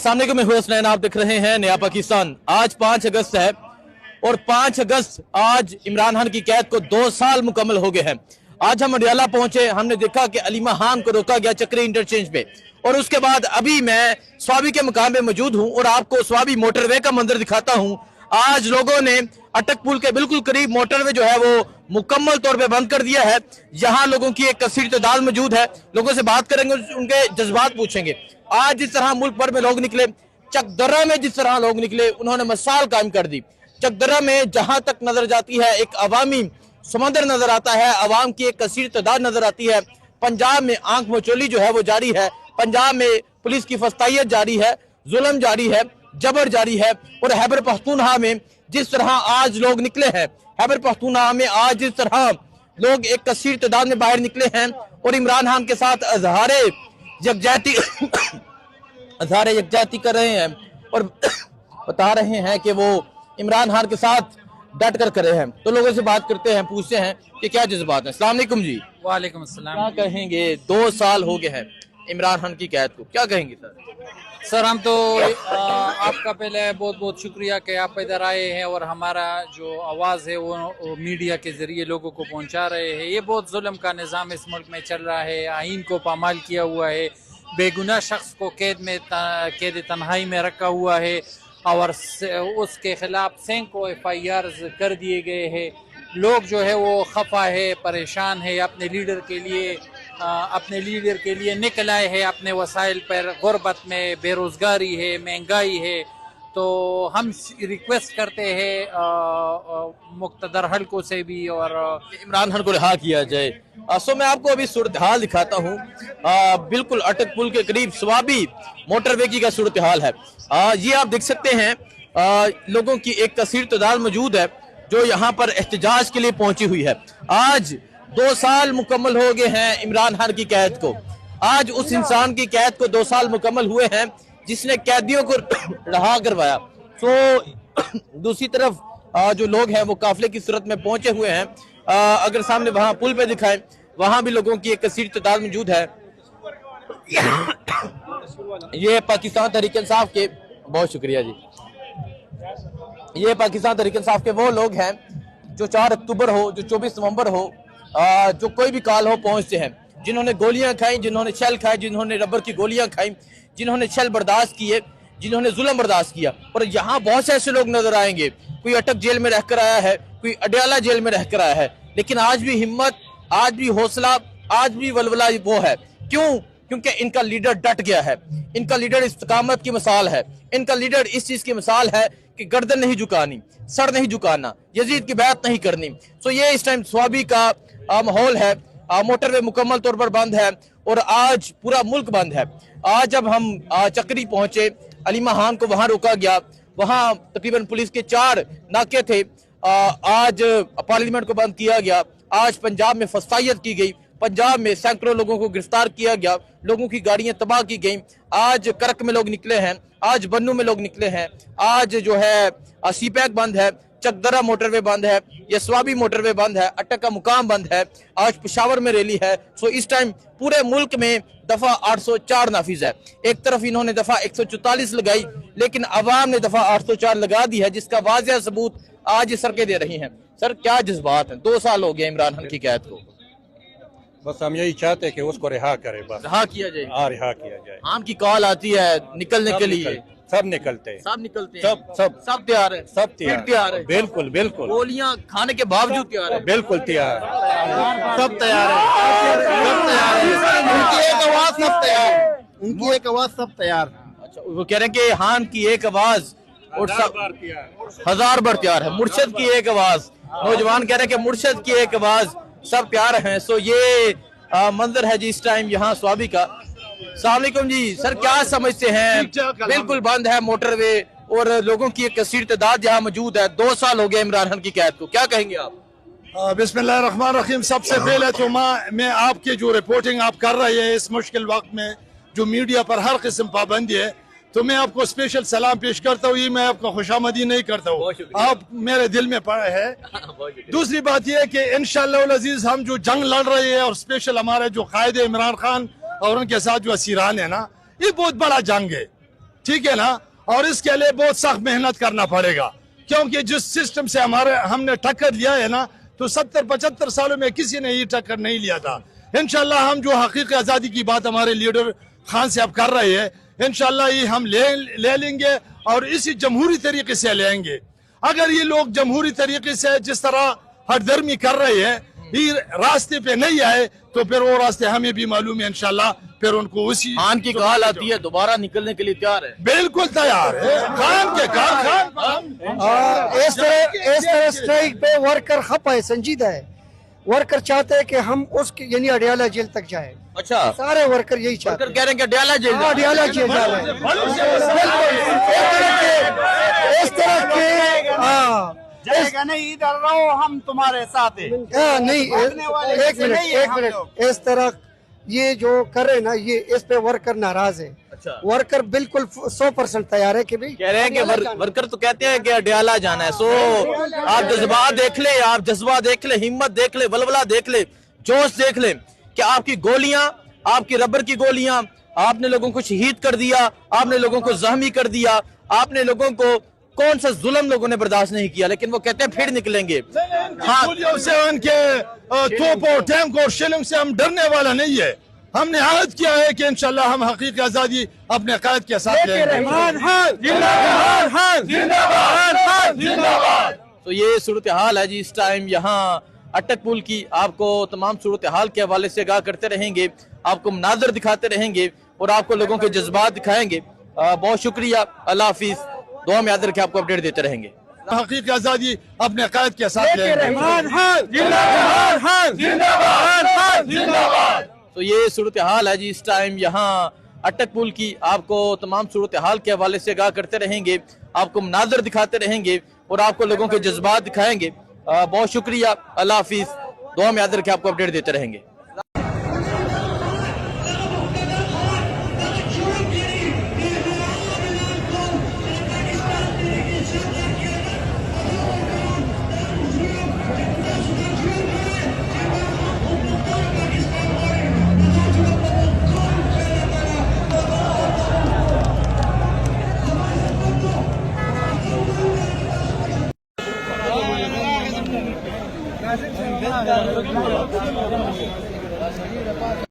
सामने को मैं हुसनैन, आप देख रहे हैं नया पाकिस्तान। आज 5 अगस्त है और 5 अगस्त आज इमरान खान की कैद को 2 साल मुकम्मल हो गए हैं। आज हम अडियाला पहुंचे, हमने देखा कि अलीमा खान को रोका गया चक्री इंटरचेंज पे, और उसके बाद अभी मैं स्वाबी के मुकाम पे मौजूद हूं और आपको स्वाबी मोटरवे का मंजर दिखाता हूं। आज लोगों ने अटक पुल के बिल्कुल करीब मोटरवे जो है वो मुकम्मल तौर पे बंद कर दिया है। यहाँ लोगों की एक कसीर तादाद मौजूद है, लोगों से बात करेंगे, उनके जज्बात पूछेंगे। आज जिस तरह मुल्क भर में लोग निकले, चकदरा में जिस तरह लोग निकले, उन्होंने मिसाल कायम कर दी। चकदरा में जहां तक नजर जाती है एक अवामी समंदर नजर आता है, अवाम की एक कसीर तादाद नजर आती है। पंजाब में आंख मचोली जो है वो जारी है, पंजाब में पुलिस की फस्तायत जारी है, जुल्म जारी है, जबर जारी है। और खैबर पख्तूनख्वा में जिस तरह आज लोग निकले हैं, खैबर पख्तूनख्वा में आज जिस तरह लोग एक कसीर तादाद में बाहर निकले हैं और इमरान खान के साथ अजहारे यकजाती कर रहे हैं और बता रहे हैं कि वो इमरान खान के साथ डट कर रहे हैं। तो लोगों से बात करते हैं, पूछते हैं कि क्या जज्बात है। अस्सलाम वालेकुम जी। वालेकुम अस्सलाम। क्या कहेंगे, 2 साल हो गए हैं इमरान खान की कैद को, क्या कहेंगे सर? सर हम तो आपका पहले बहुत बहुत शुक्रिया कि आप इधर आए हैं और हमारा जो आवाज़ है वो मीडिया के ज़रिए लोगों को पहुंचा रहे हैं। ये बहुत जुल्म का निज़ाम इस मुल्क में चल रहा है, आइन को पामाल किया हुआ है, बेगुनाह शख्स को कैद तन्हाई में रखा हुआ है और उसके खिलाफ सैकड़ों FIR कर दिए गए हैं। लोग जो है वो खफा है, परेशान है, अपने लीडर के लिए निकल आए हैं अपने वसाइल पर। गुर्बत में बेरोज़गारी है, महंगाई है, तो हम रिक्वेस्ट करते हैं मुक़्तदर हल्कों से भी और इमरान खान को रिहा किया जाए। सो मैं आपको अभी सूरत हाल दिखाता हूँ। बिल्कुल अटक पुल के करीब स्वाबी मोटरवे की का सूरत हाल है। ये आप देख सकते हैं, लोगों की एक कसीर तादाद मौजूद है जो यहाँ पर एहतजाज के लिए पहुंची हुई है। आज 2 साल मुकम्मल हो गए हैं इमरान खान की कैद को। आज उस इंसान की कैद को 2 साल मुकम्मल हुए हैं जिसने कैदियों को रहा करवाया। तो दूसरी तरफ जो लोग हैं वो काफिले की सूरत में पहुंचे हुए हैं। अगर सामने वहां पुल पे दिखाएं, वहां भी लोगों की एक कसीर तादाद मौजूद है। ये पाकिस्तान तहरीक इंसाफ के, बहुत शुक्रिया जी, ये पाकिस्तान तहरीक इंसाफ के वो लोग हैं जो 4 अक्टूबर हो, जो 24 नवंबर हो, जो कोई भी काल हो पहुंचते हैं, जिन्होंने गोलियां खाई, जिन्होंने शैल खाए, जिन्होंने रबर की गोलियां खाई, जिन्होंने शैल बर्दाश्त किए, जिन्होंने जुल्म बर्दाश्त किया। और यहाँ बहुत से ऐसे लोग नजर आएंगे, कोई अटक जेल में रहकर आया है, कोई अडियाला जेल में रहकर आया है, लेकिन आज भी हिम्मत, आज भी हौसला, आज भी वलवला वो है। क्यों? क्योंकि इनका लीडर डट गया है, इनका लीडर इस्तिकामत की मिसाल है, इनका लीडर इस चीज की मिसाल है कि गर्दन नहीं झुकानी, सर नहीं झुकाना, यजीद की बात नहीं करनी। सो ये इस टाइम स्वाबी का माहौल है। मोटरवे मुकम्मल तौर पर बंद है और आज पूरा मुल्क बंद है। आज जब हम चक्री पहुंचे, अलीमा खान को वहां रोका गया, वहां तकरीबन पुलिस के 4 नाके थे। आज पार्लियामेंट को बंद किया गया, आज पंजाब में फसायत की गई, पंजाब में सैकड़ों लोगों को गिरफ्तार किया गया, लोगों की गाड़ियां तबाह की गई। आज करक में लोग निकले हैं, आज बन्नू में लोग निकले हैं, आज जो है सीपैक बंद है, चकदरा मोटरवे बंद है, यस्वाबी मोटरवे बंद है, अटक का मुकाम बंद है, आज पेशावर में रैली है। सो इस टाइम पूरे मुल्क में दफा 804 नाफिज है। एक तरफ इन्होंने दफा 144 लगाई, लेकिन अवाम ने दफा 804 लगा दी है, जिसका वाज़ेह सबूत आज ये सड़कें दे रही हैं। सर क्या जज्बात हैं? 2 साल हो गए इमरान खान की कैद को। बस हम यही चाहते हैं कि उसको रिहा करे, बस रिहा किया जाए। हाँ, रिहा किया जाए। आम की कॉल आती है निकलने के लिए, सब निकलते हैं, सब निकलते हैं, सब तैयार है, सब तैयार है, बिल्कुल बिल्कुल। गोलियां खाने के बावजूद तैयार है, बिल्कुल तैयार, सब तैयार है, सब तैयार है, उनकी एक आवाज सब तैयार, उनकी एक आवाज सब तैयार। अच्छा, वो कह रहे हैं कि खान की एक आवाज और सब 1000 बार तैयार है। मुर्शद की एक आवाज, नौजवान कह रहे हैं कि मुर्शद की एक आवाज, सब प्यार हैं। सो ये मंजर है जी इस टाइम यहाँ स्वाबी का। अस्सलाम वालेकुम जी। सर क्या समझते हैं? बिल्कुल बंद है मोटरवे और लोगों की एक कसीर तादाद यहाँ मौजूद है। 2 साल हो गए इमरान खान की कैद को, क्या कहेंगे आप? बिस्मिल्लाहिर्रहमानिर्रहीम। सबसे पहले तो मैं आपकी जो रिपोर्टिंग आप कर रहे हैं इस मुश्किल वक्त में, जो मीडिया पर हर किस्म पाबंदी है, तो मैं आपको स्पेशल सलाम पेश करता हूँ। ये मैं आपको खुशामदी नहीं करता हूँ, आप मेरे दिल में पड़े हैं। दूसरी बात यह है कि इंशाअल्लाह अज़ीज हम जो जंग लड़ रहे हैं और स्पेशल हमारे जो कायदे इमरान खान और उनके साथ जो असीरान है ना, ये बहुत बड़ा जंग है। ठीक है ना। और इसके लिए बहुत सख्त मेहनत करना पड़ेगा, क्योंकि जिस सिस्टम से हमने टक्कर लिया है ना, तो 70-75 सालों में किसी ने ये टक्कर नहीं लिया था। इंशाल्लाह हम जो हकीकी आज़ादी की बात हमारे लीडर खान से अब कर रहे हैं, इंशाल्लाह ये हम ले लेंगे और इसी जमहूरी तरीके से लेंगे। अगर ये लोग जमहूरी तरीके से जिस तरह हरदर्मी कर रहे हैं, ये रास्ते पे नहीं आए, तो फिर वो रास्ते हमें भी मालूम है। इंशाल्लाह फिर उनको उसी खान की कॉल आती है, दोबारा निकलने के लिए तैयार है। बिल्कुल तैयार है। खान इस तरह स्ट्राइक पे वर्कर खपा है, संजीदा है। वर्कर चाहते हैं कि हम उसकी यानी अडियाला जेल तक जाए। अच्छा, सारे वर्कर यही चाहते वर्कर कह रहे हैं कि अडियाला जेल जाओ। अडियाला जेल जा रहे हैं। इस तरह के जाएगा नहीं, इधर रहो, हम तुम्हारे साथ हैं। नहीं, एक मिनट, इस तरह ये जो कर रहे हैं ना, ये इस पे वर्कर नाराज है। अच्छा, वर्कर बिल्कुल 100% तैयार है कि भाई कह रहे हैं कि वर्कर तो कहते हैं कि अडियाला जाना है। सो आप जज्बा देख ले, आप जज्बा देख ले, हिम्मत देख ले, बलबला देख ले, जोश देख ले कि आपकी गोलियां, आपकी रबर की गोलियां, आपने लोगों को शहीद कर दिया, आपने लोगों को जख्मी कर दिया, आपने लोगों को कौन सा जुल्म लोगों ने बर्दाश्त नहीं किया, लेकिन वो कहते हैं फिर निकलेंगे। हाँ, से उनके तोप और टैंक और शिलिंग से हम डरने वाला नहीं है। हमने आयद किया है कि इंशाल्लाह हम हकीकी आजादी अपने कायद के साथ लेंगे। तो ये सूरत हाल है जी इस टाइम यहाँ अटक पुल की। आपको तमाम सूरत हाल के हवाले से आगाह करते रहेंगे, आपको मनाजर दिखाते रहेंगे और आपको लोगों के जज्बात दिखाएंगे। बहुत शुक्रिया, अल्लाह हाफिज। दुआ में याद रखें, आपको अपडेट देते रहेंगे। हकीकी आजादी अपने कायद के साथ लेंगे। तो ये सूरत हाल है जी इस टाइम यहाँ अटक पुल की। आपको तमाम सूरत हाल के हवाले से आगाह करते रहेंगे, आपको मनाजर दिखाते रहेंगे और आपको लोगों के जज्बात दिखाएंगे। बहुत शुक्रिया, अल्लाह हाफिज। दुआ में याद रखें, आपको अपडेट देते रहेंगे।